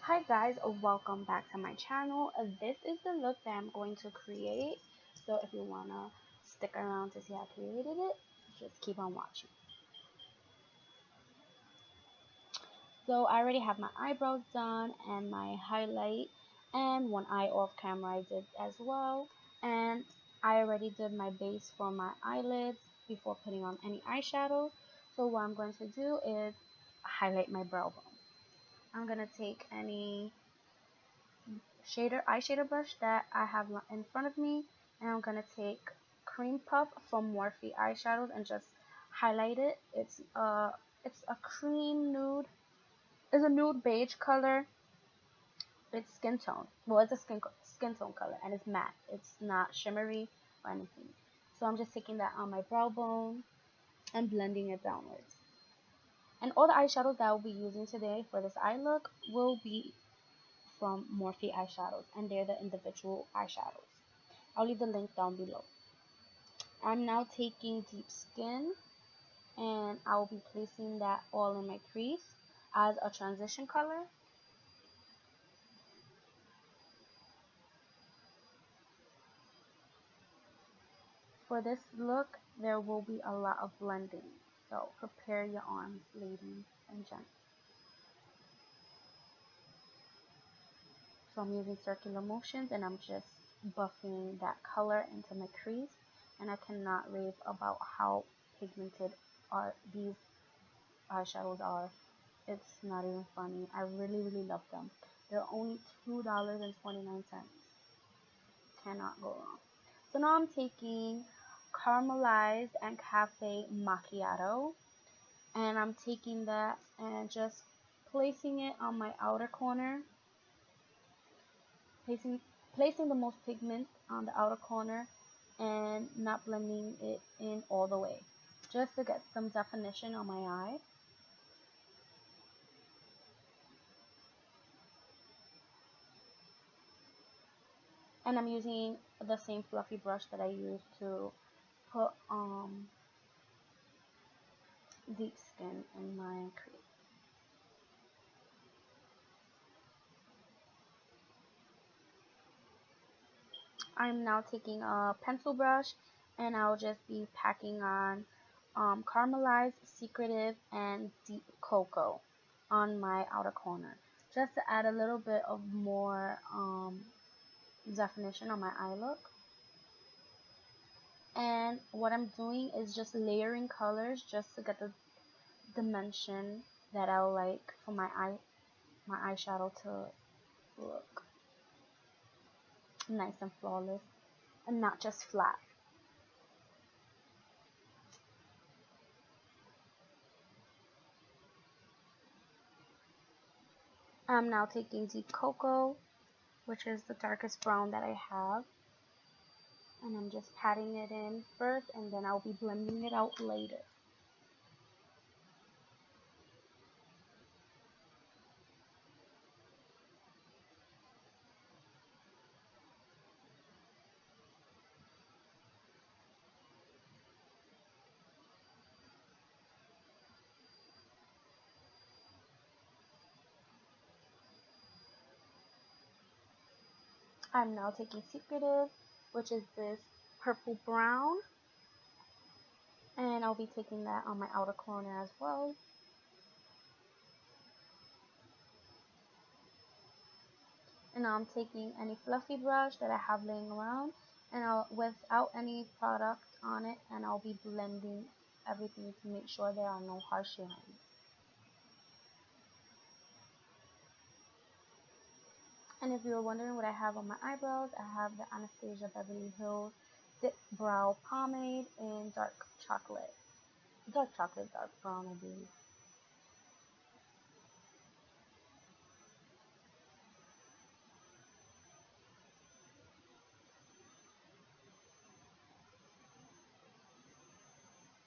Hi guys, welcome back to my channel. This is the look that I'm going to create. So if you wanna stick around to see how I created it, just keep on watching. So I already have my eyebrows done and my highlight and one eye off camera I did as well. And I already did my base for my eyelids before putting on any eyeshadow. So what I'm going to do is highlight my brow bone. I'm gonna take any eyeshadow brush that I have in front of me, and I'm gonna take Cream Puff from Morphe eyeshadows and just highlight it. It's a cream nude. It's a nude beige color. It's skin tone. Well, it's a skin tone color, and it's matte. It's not shimmery or anything. So I'm just taking that on my brow bone and blending it downwards. And all the eyeshadows that I'll be using today for this eye look will be from Morphe eyeshadows, and they're the individual eyeshadows. I'll leave the link down below. I'm now taking Deep Skin, and I'll be placing that all in my crease as a transition color. For this look, there will be a lot of blending, so prepare your arms, ladies and gents. So I'm using circular motions, and I'm just buffing that color into my crease, and I cannot rave about how pigmented these eyeshadows are. It's not even funny. I really love them. They're only $2.29. Cannot go wrong. So now I'm taking Caramelized and Caffe Macchiato, and I'm taking that and just placing it on my outer corner, placing the most pigment on the outer corner and not blending it in all the way, just to get some definition on my eye. And I'm using the same fluffy brush that I used to put Deep Skin in my crease. I'm now taking a pencil brush, and I'll just be packing on Caramelized, Secretive, and Deep Cocoa on my outer corner, just to add a little bit of more definition on my eye look. And what I'm doing is just layering colors just to get the dimension that I would like for my eyeshadow to look nice and flawless and not just flat. I'm now taking Deep Cocoa, which is the darkest brown that I have, and I'm just patting it in first, and then I'll be blending it out later. I'm now taking Secretive, which is this purple brown, and I'll be taking that on my outer corner as well. And now I'm taking any fluffy brush that I have laying around, and without any product on it, and I'll be blending everything to make sure there are no harsh lines. And if you're wondering what I have on my eyebrows, I have the Anastasia Beverly Hills Dip Brow Pomade in dark chocolate, dark brown, I believe.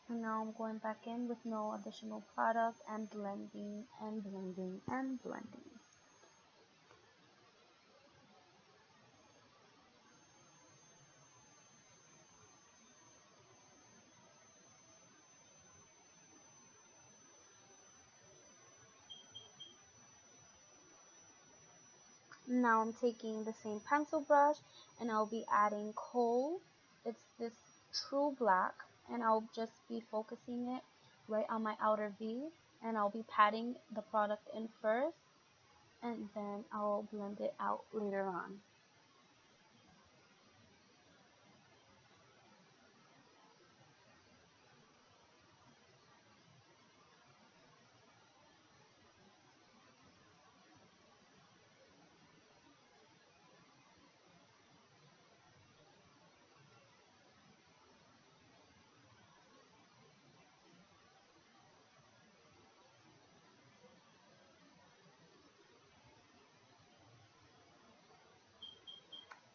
And now I'm going back in with no additional product and blending and blending and blending. Now I'm taking the same pencil brush and I'll be adding coal. It's this true black, and I'll just be focusing it right on my outer V, and I'll be patting the product in first and then I'll blend it out later on.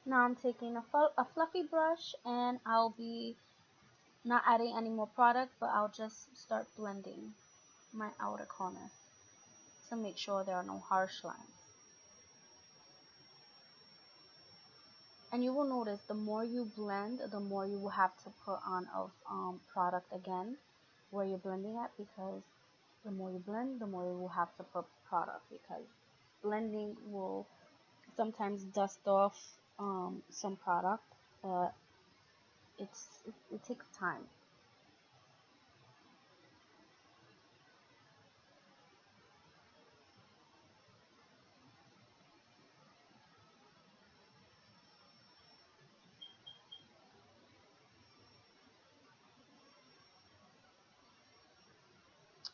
Now I'm taking a fluffy brush and I'll be not adding any more product, but I'll just start blending my outer corner to make sure there are no harsh lines. And you will notice the more you blend, the more you will have to put on of product again where you're blending at, because the more you blend, the more you will have to put product, because blending will sometimes dust off some product, but it takes time.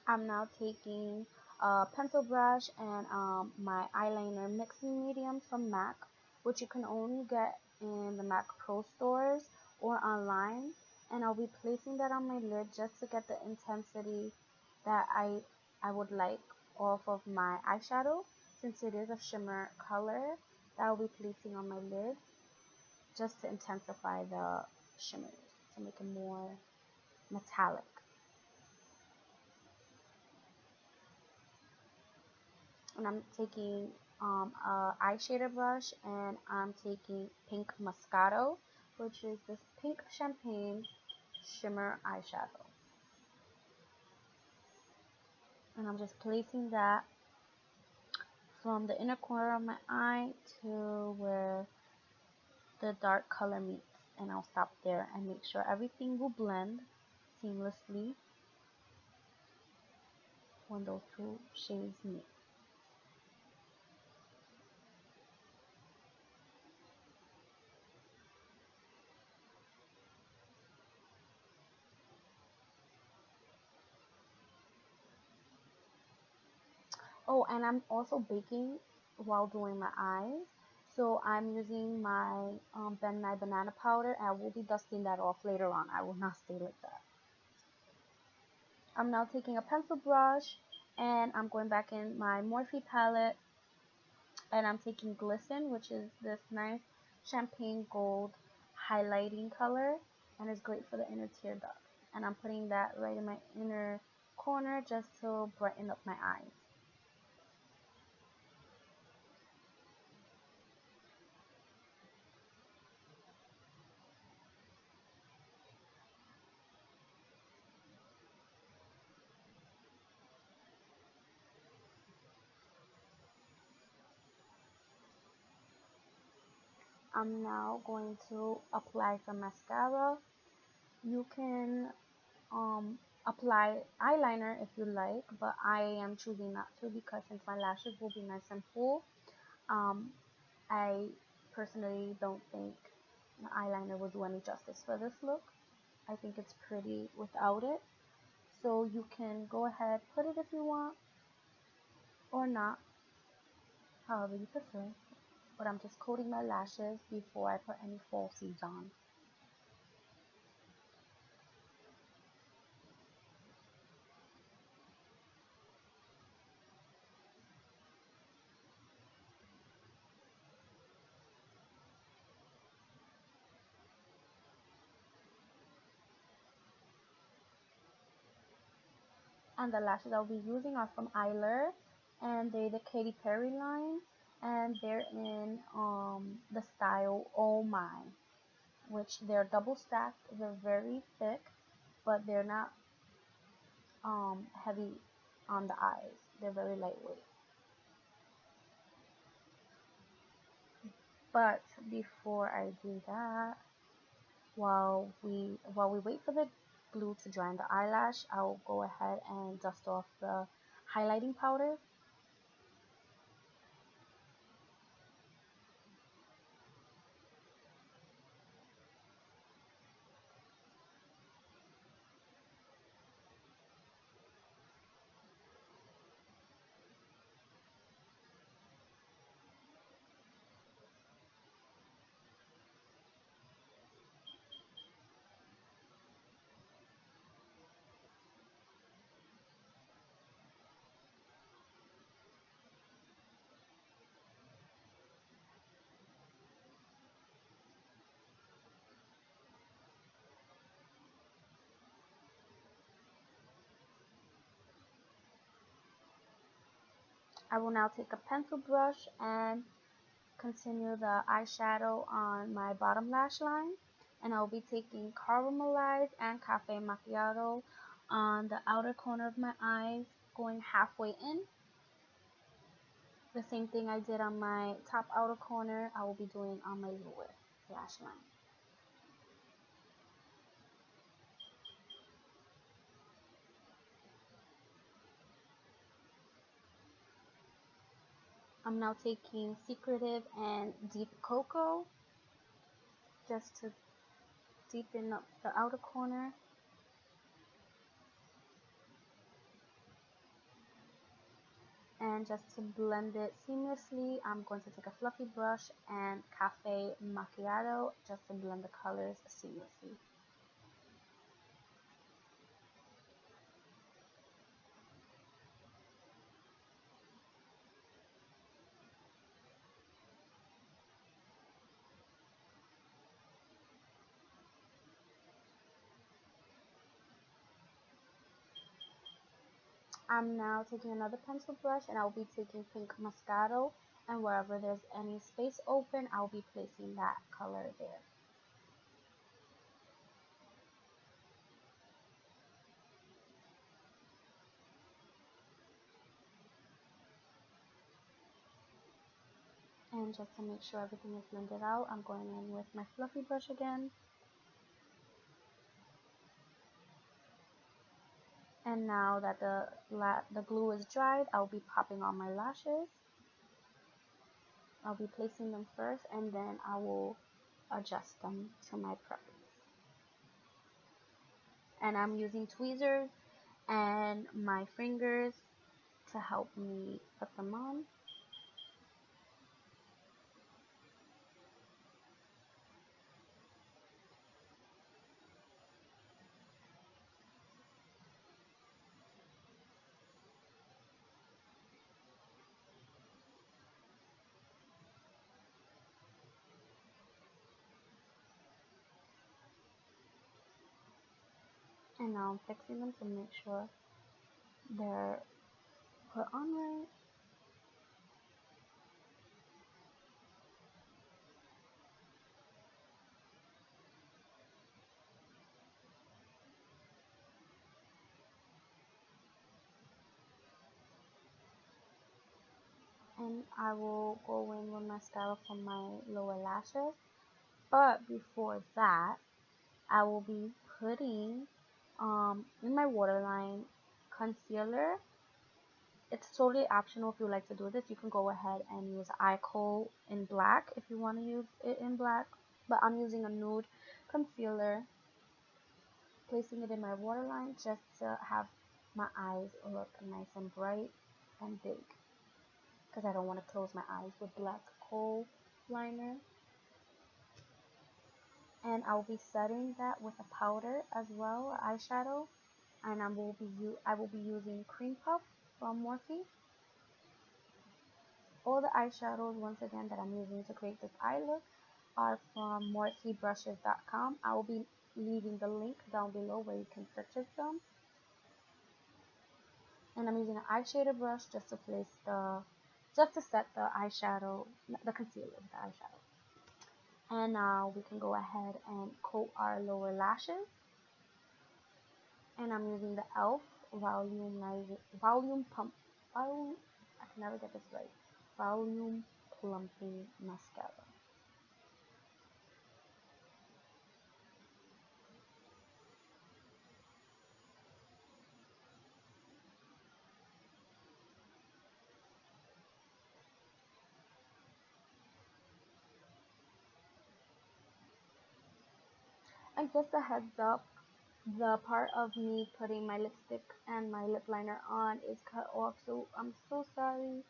I'm now taking a pencil brush and my eyeliner mixing medium from MAC, which you can only get in the MAC Pro stores or online. And I'll be placing that on my lid just to get the intensity that I would like off of my eyeshadow, since it is a shimmer color that I'll be placing on my lid just to intensify the shimmer, to make it more metallic. And I'm taking a eyeshadow brush and I'm taking pink moscato, which is this pink champagne shimmer eyeshadow. And I'm just placing that from the inner corner of my eye to where the dark color meets, and I'll stop there and make sure everything will blend seamlessly when those two shades meet. Oh, and I'm also baking while doing my eyes. So I'm using my Ben Nye banana powder, and I will be dusting that off later on. I will not stay like that. I'm now taking a pencil brush and I'm going back in my Morphe palette and I'm taking Glisten, which is this nice champagne gold highlighting color, and it's great for the inner tear duct. And I'm putting that right in my inner corner just to brighten up my eyes. I'm now going to apply some mascara. You can apply eyeliner if you like, but I am choosing not to because since my lashes will be nice and full, um, I personally don't think the eyeliner will do any justice for this look. I think it's pretty without it. So you can go ahead, put it if you want, or not, however you prefer. But I'm just coating my lashes before I put any falsies on. And the lashes I'll be using are from Eyelure, and they're the Katy Perry line, and they're in the style Oh My, which they're double stacked. They're very thick, but they're not heavy on the eyes. They're very lightweight. But before I do that, while we wait for the glue to dry on the eyelash, I'll go ahead and dust off the highlighting powder. I will now take a pencil brush and continue the eyeshadow on my bottom lash line, and I'll be taking Caramelized and Caffe Macchiato on the outer corner of my eyes, going halfway in. The same thing I did on my top outer corner, I will be doing on my lower lash line. I'm now taking Secretive and Deep Cocoa just to deepen up the outer corner. And just to blend it seamlessly, I'm going to take a fluffy brush and Caffe Macchiato just to blend the colors seamlessly. I'm now taking another pencil brush and I'll be taking pink moscato, and wherever there's any space open, I'll be placing that color there. And just to make sure everything is blended out, I'm going in with my fluffy brush again. And now that the glue is dried, I'll be popping on my lashes. I'll be placing them first, and then I will adjust them to my preference. And I'm using tweezers and my fingers to help me put them on. And now I'm fixing them to make sure they're put on right. And I will go in with mascara for my lower lashes. But before that, I will be putting in my waterline concealer. It's totally optional if you like to do this. You can go ahead and use eye kohl in black if you want to use it in black. But I'm using a nude concealer, placing it in my waterline just to have my eyes look nice and bright and big, because I don't want to close my eyes with black kohl liner. And I'll be setting that with a powder as well, eyeshadow. And I will be using Cream Puff from Morphe. All the eyeshadows, once again, that I'm using to create this eye look are from MORPHEBRUSHES.com. I will be leaving the link down below where you can purchase them. And I'm using an eyeshadow brush just to set the eyeshadow, the concealer with the eyeshadow. And now we can go ahead and coat our lower lashes. And I'm using the e.l.f. I can never get this right. Volume Plumping Mascara. And just a heads up, the part of me putting my lipstick and my lip liner on is cut off, so I'm so sorry.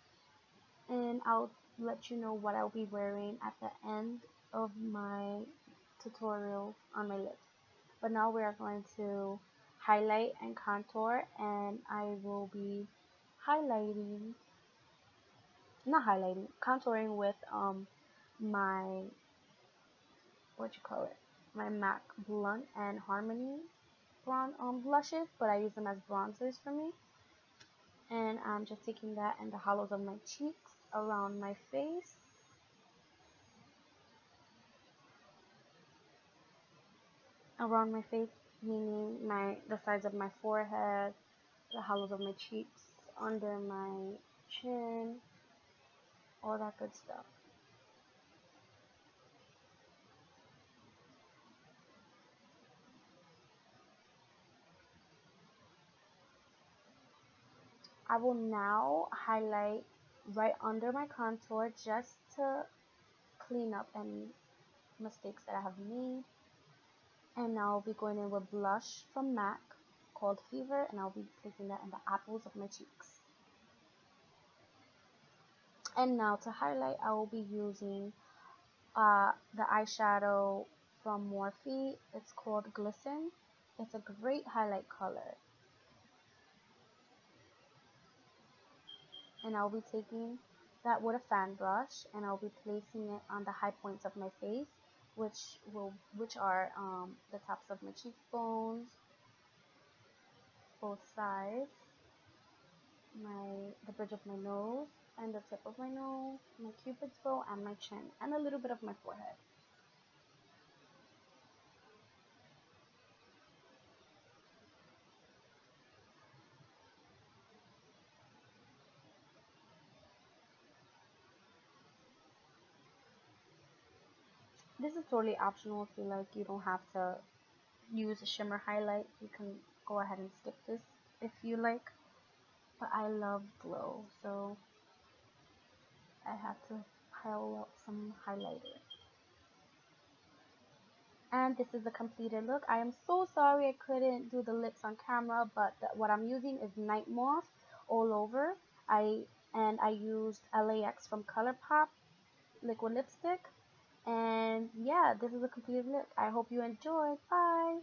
And I'll let you know what I'll be wearing at the end of my tutorial on my lips. But now we are going to highlight and contour, and I will be highlighting, not highlighting, contouring with my, what you call it, my MAC Blunt and Harmony blushes, but I use them as bronzers for me. And I'm just taking that in the hollows of my cheeks, around my face. Around my face, meaning the sides of my forehead, the hollows of my cheeks, under my chin, all that good stuff. I will now highlight right under my contour just to clean up any mistakes that I have made. And now I'll be going in with blush from MAC called Fever, and I'll be placing that in the apples of my cheeks. And now to highlight, I will be using the eyeshadow from Morphe. It's called Glisten. It's a great highlight color. And I'll be taking that with a fan brush, and I'll be placing it on the high points of my face, which are the tops of my cheekbones, both sides, the bridge of my nose, and the tip of my nose, my cupid's bow, and my chin, and a little bit of my forehead. This is totally optional. If you like, you don't have to use a shimmer highlight. You can go ahead and skip this if you like. But I love glow, so I have to pile up some highlighter. And this is the completed look. I am so sorry I couldn't do the lips on camera, but what I'm using is Nightmoth all over. I used LAX from Colourpop liquid lipstick. And yeah, this is a completed look. I hope you enjoyed. Bye!